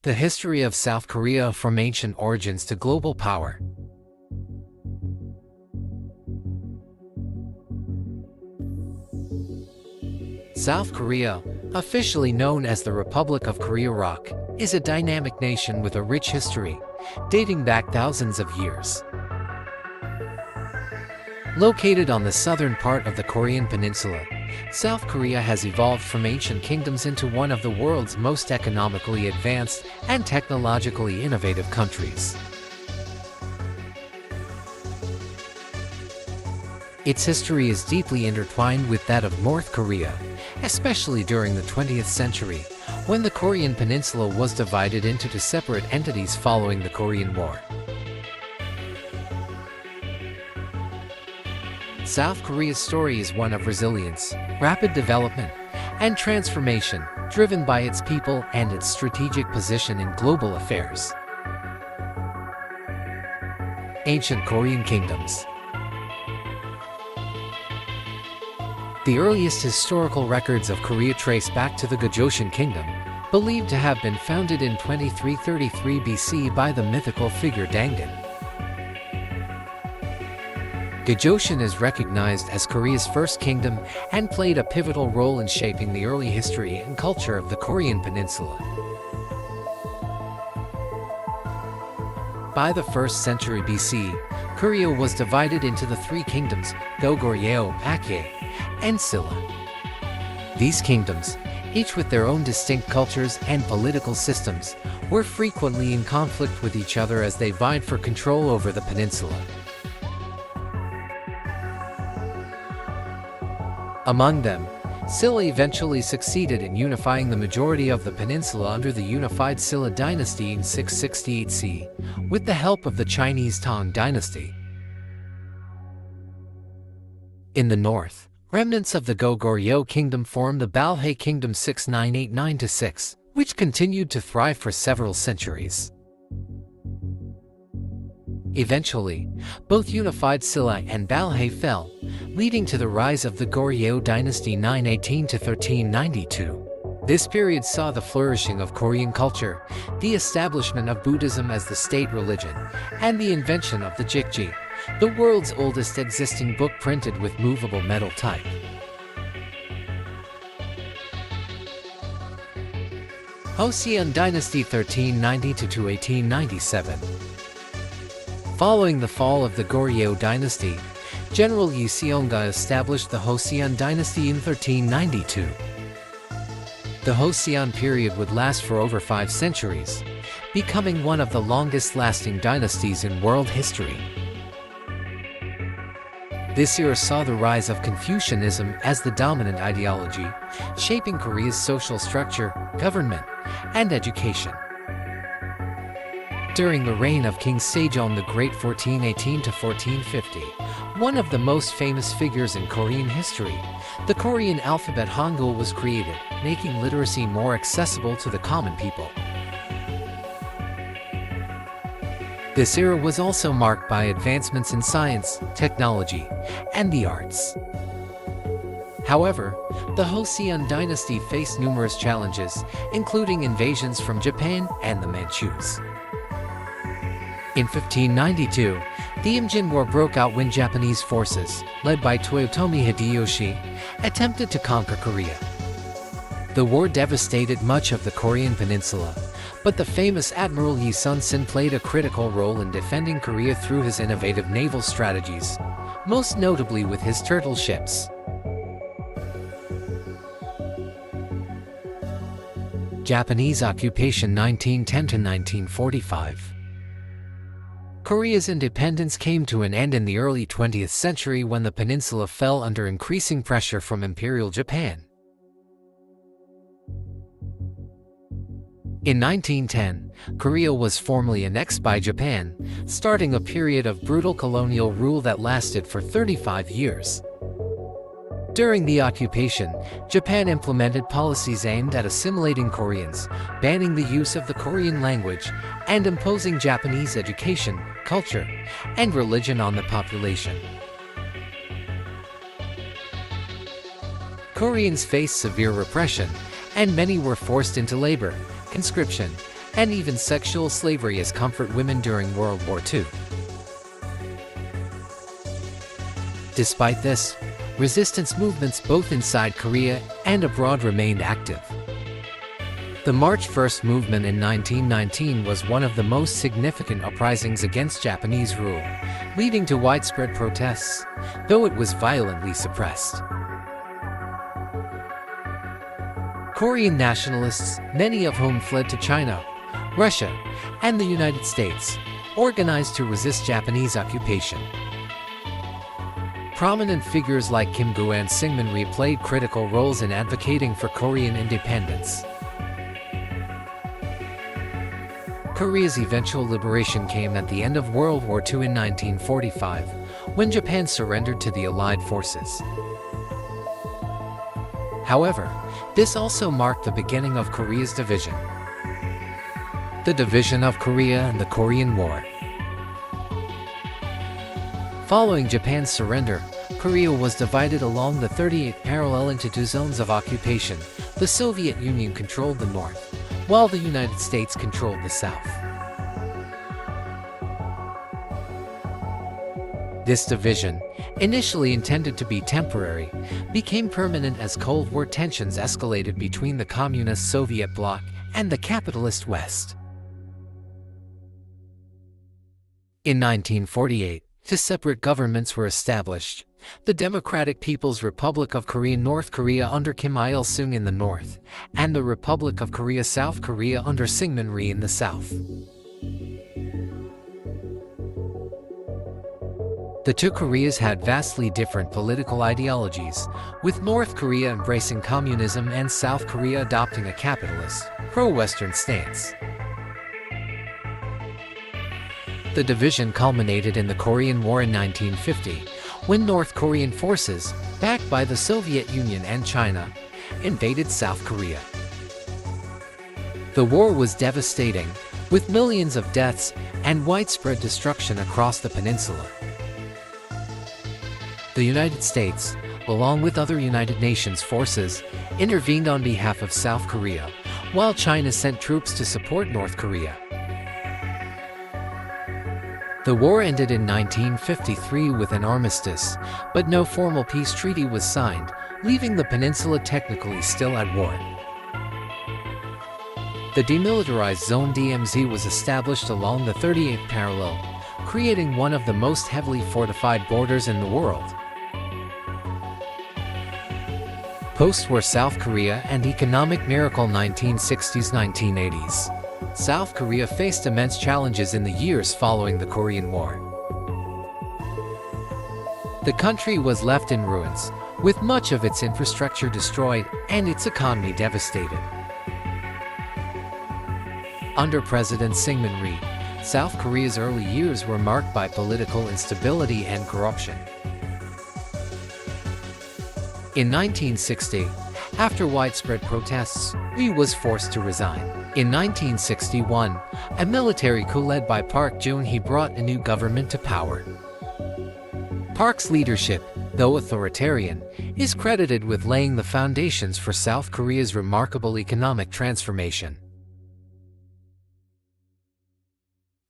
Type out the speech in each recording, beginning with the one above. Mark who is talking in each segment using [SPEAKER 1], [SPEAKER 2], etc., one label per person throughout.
[SPEAKER 1] The history of South Korea from ancient origins to global power. South Korea, officially known as the Republic of Korea Rock, is a dynamic nation with a rich history, dating back thousands of years. Located on the southern part of the Korean Peninsula, South Korea has evolved from ancient kingdoms into one of the world's most economically advanced and technologically innovative countries. Its history is deeply intertwined with that of North Korea, especially during the 20th century, when the Korean Peninsula was divided into two separate entities following the Korean War. South Korea's story is one of resilience, rapid development, and transformation, driven by its people and its strategic position in global affairs. Ancient Korean kingdoms. The earliest historical records of Korea trace back to the Gojoseon kingdom, believed to have been founded in 2333 BC by the mythical figure Dangun. Gojoseon is recognized as Korea's first kingdom and played a pivotal role in shaping the early history and culture of the Korean Peninsula. By the 1st century BC, Korea was divided into the three kingdoms, Gojoseon, Baekje, and Silla. These kingdoms, each with their own distinct cultures and political systems, were frequently in conflict with each other as they vied for control over the peninsula. Among them, Silla eventually succeeded in unifying the majority of the peninsula under the unified Silla dynasty in 668 CE, with the help of the Chinese Tang dynasty. In the north, remnants of the Gojoseon kingdom formed the Balhae kingdom 6989-6, which continued to thrive for several centuries. Eventually, both unified Silla and Balhae fell, leading to the rise of the Goryeo dynasty 918-1392. This period saw the flourishing of Korean culture, the establishment of Buddhism as the state religion, and the invention of the Jikji, the world's oldest existing book printed with movable metal type. Joseon Dynasty 1390–1897. Following the fall of the Goryeo dynasty, General Yi Seonga established the Joseon Dynasty in 1392. The Joseon period would last for over 5 centuries, becoming one of the longest-lasting dynasties in world history. This era saw the rise of Confucianism as the dominant ideology, shaping Korea's social structure, government, and education. During the reign of King Sejong the Great 1418–1450, one of the most famous figures in Korean history, the Korean alphabet Hangul was created, making literacy more accessible to the common people. This era was also marked by advancements in science, technology, and the arts. However, the Joseon dynasty faced numerous challenges, including invasions from Japan and the Manchus. In 1592, the Imjin War broke out when Japanese forces, led by Toyotomi Hideyoshi, attempted to conquer Korea. The war devastated much of the Korean peninsula, but the famous Admiral Yi Sun-sin played a critical role in defending Korea through his innovative naval strategies, most notably with his turtle ships. Japanese occupation 1910–1945. Korea's independence came to an end in the early 20th century when the peninsula fell under increasing pressure from Imperial Japan. In 1910, Korea was formally annexed by Japan, starting a period of brutal colonial rule that lasted for 35 years. During the occupation, Japan implemented policies aimed at assimilating Koreans, banning the use of the Korean language, and imposing Japanese education, culture, and religion on the population. Koreans faced severe repression, and many were forced into labor, conscription, and even sexual slavery as comfort women during World War II. Despite this, resistance movements both inside Korea and abroad remained active. The March 1st movement in 1919 was one of the most significant uprisings against Japanese rule, leading to widespread protests, though it was violently suppressed. Korean nationalists, many of whom fled to China, Russia, and the United States, organized to resist Japanese occupation. Prominent figures like Kim Gu and Syngman Rhee played critical roles in advocating for Korean independence. Korea's eventual liberation came at the end of World War II in 1945, when Japan surrendered to the Allied forces. However, this also marked the beginning of Korea's division. The division of Korea and the Korean War. Following Japan's surrender, Korea was divided along the 38th parallel into two zones of occupation. The Soviet Union controlled the north, while the United States controlled the south. This division, initially intended to be temporary, became permanent as Cold War tensions escalated between the communist Soviet bloc and the capitalist West. In 1948, two separate governments were established: the Democratic People's Republic of Korea North Korea under Kim Il-sung in the north, and the Republic of Korea South Korea under Syngman Rhee in the south. The two Koreas had vastly different political ideologies, with North Korea embracing communism and South Korea adopting a capitalist, pro-Western stance. The division culminated in the Korean War in 1950, when North Korean forces, backed by the Soviet Union and China, invaded South Korea. The war was devastating, with millions of deaths and widespread destruction across the peninsula. The United States, along with other United Nations forces, intervened on behalf of South Korea, while China sent troops to support North Korea. The war ended in 1953 with an armistice, but no formal peace treaty was signed, leaving the peninsula technically still at war. The Demilitarized Zone DMZ was established along the 38th parallel, creating one of the most heavily fortified borders in the world. Post-war South Korea and economic miracle 1960s-1980s. South Korea faced immense challenges in the years following the Korean War. The country was left in ruins, with much of its infrastructure destroyed and its economy devastated. Under President Syngman Rhee, South Korea's early years were marked by political instability and corruption. In 1960, after widespread protests, Rhee was forced to resign. In 1961, a military coup led by Park Geun-hye brought a new government to power. Park's leadership, though authoritarian, is credited with laying the foundations for South Korea's remarkable economic transformation.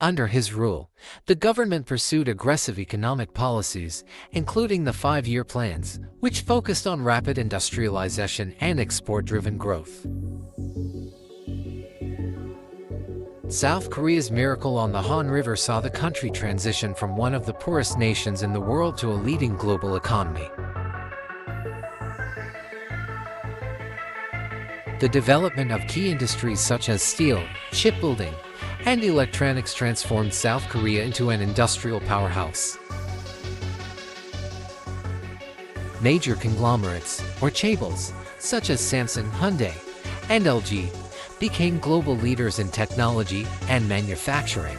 [SPEAKER 1] Under his rule, the government pursued aggressive economic policies, including the 5-year plans, which focused on rapid industrialization and export-driven growth. South Korea's miracle on the Han River saw the country transition from one of the poorest nations in the world to a leading global economy. The development of key industries such as steel, shipbuilding, and electronics transformed South Korea into an industrial powerhouse. Major conglomerates, or chaebols, such as Samsung, Hyundai, and LG, became global leaders in technology and manufacturing.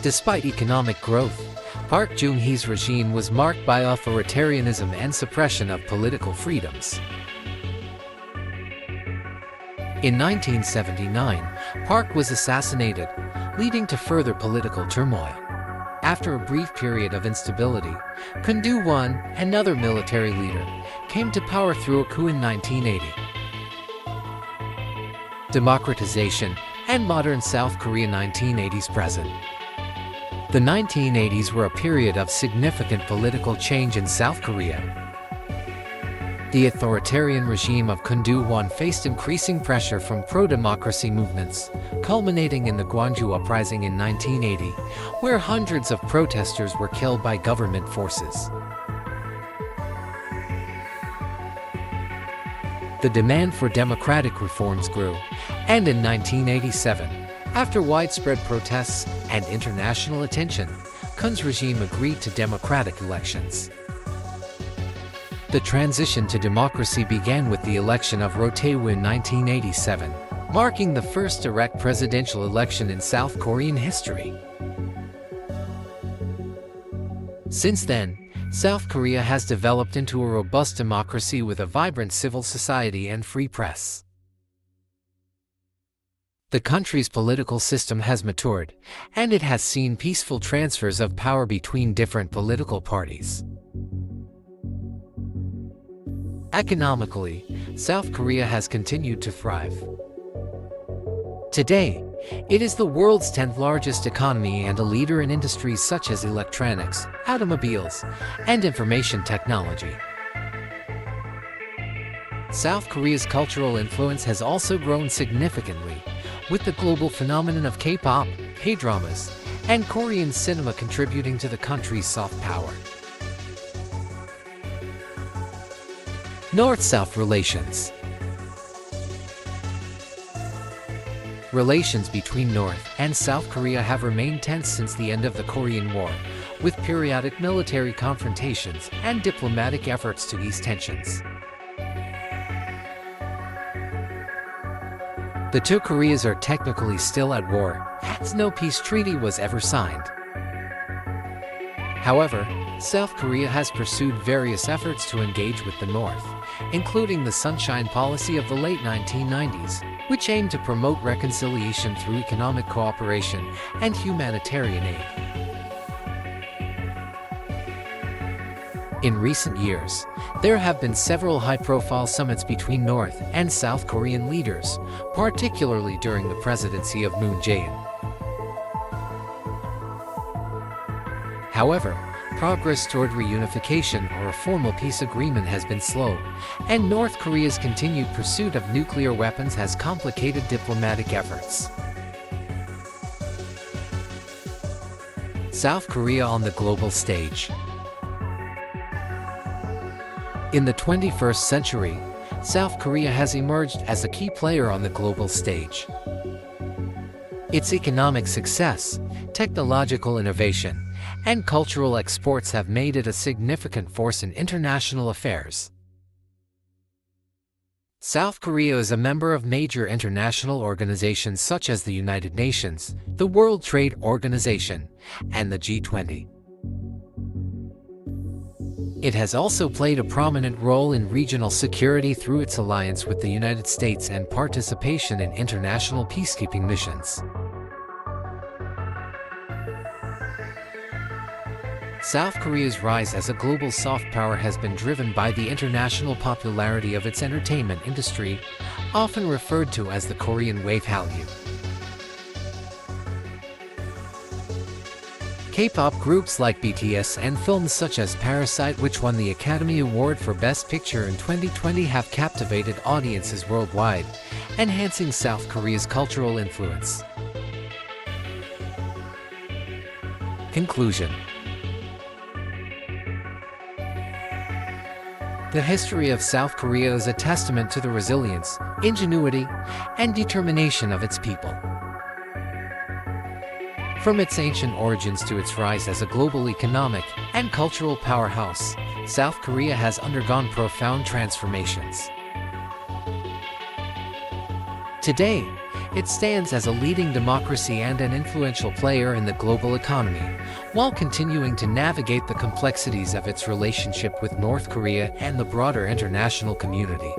[SPEAKER 1] Despite economic growth, Park Geun-hye's regime was marked by authoritarianism and suppression of political freedoms. In 1979, Park was assassinated, leading to further political turmoil. After a brief period of instability, Kun Do-won, another military leader, came to power through a coup in 1980. Democratization and modern South Korea 1980s present. The 1980s were a period of significant political change in South Korea. The authoritarian regime of Kim Il-sung faced increasing pressure from pro-democracy movements, culminating in the Gwangju Uprising in 1980, where hundreds of protesters were killed by government forces. The demand for democratic reforms grew, and in 1987, after widespread protests and international attention, Kim's regime agreed to democratic elections. The transition to democracy began with the election of Roh Tae-woo in 1987, marking the first direct presidential election in South Korean history. Since then, South Korea has developed into a robust democracy with a vibrant civil society and free press. The country's political system has matured, and it has seen peaceful transfers of power between different political parties. Economically, South Korea has continued to thrive. Today, it is the world's 10th largest economy and a leader in industries such as electronics, automobiles, and information technology. South Korea's cultural influence has also grown significantly, with the global phenomenon of K-pop, K-dramas, and Korean cinema contributing to the country's soft power. North-South relations. Relations between North and South Korea have remained tense since the end of the Korean War, with periodic military confrontations and diplomatic efforts to ease tensions. The two Koreas are technically still at war, as no peace treaty was ever signed. However, South Korea has pursued various efforts to engage with the North, including the Sunshine Policy of the late 1990s, which aimed to promote reconciliation through economic cooperation and humanitarian aid. In recent years, there have been several high-profile summits between North and South Korean leaders, particularly during the presidency of Moon Jae-in. However, progress toward reunification or a formal peace agreement has been slow, and North Korea's continued pursuit of nuclear weapons has complicated diplomatic efforts. South Korea on the global stage. In the 21st century, South Korea has emerged as a key player on the global stage. Its economic success, technological innovation, and cultural exports have made it a significant force in international affairs. South Korea is a member of major international organizations such as the United Nations, the World Trade Organization, and the G20. It has also played a prominent role in regional security through its alliance with the United States and participation in international peacekeeping missions. South Korea's rise as a global soft power has been driven by the international popularity of its entertainment industry, often referred to as the Korean Wave Hallyu. K-pop groups like BTS and films such as Parasite, which won the Academy Award for Best Picture in 2020, have captivated audiences worldwide, enhancing South Korea's cultural influence. Conclusion. The history of South Korea is a testament to the resilience, ingenuity, and determination of its people. From its ancient origins to its rise as a global economic and cultural powerhouse, South Korea has undergone profound transformations. Today, it stands as a leading democracy and an influential player in the global economy, while continuing to navigate the complexities of its relationship with North Korea and the broader international community.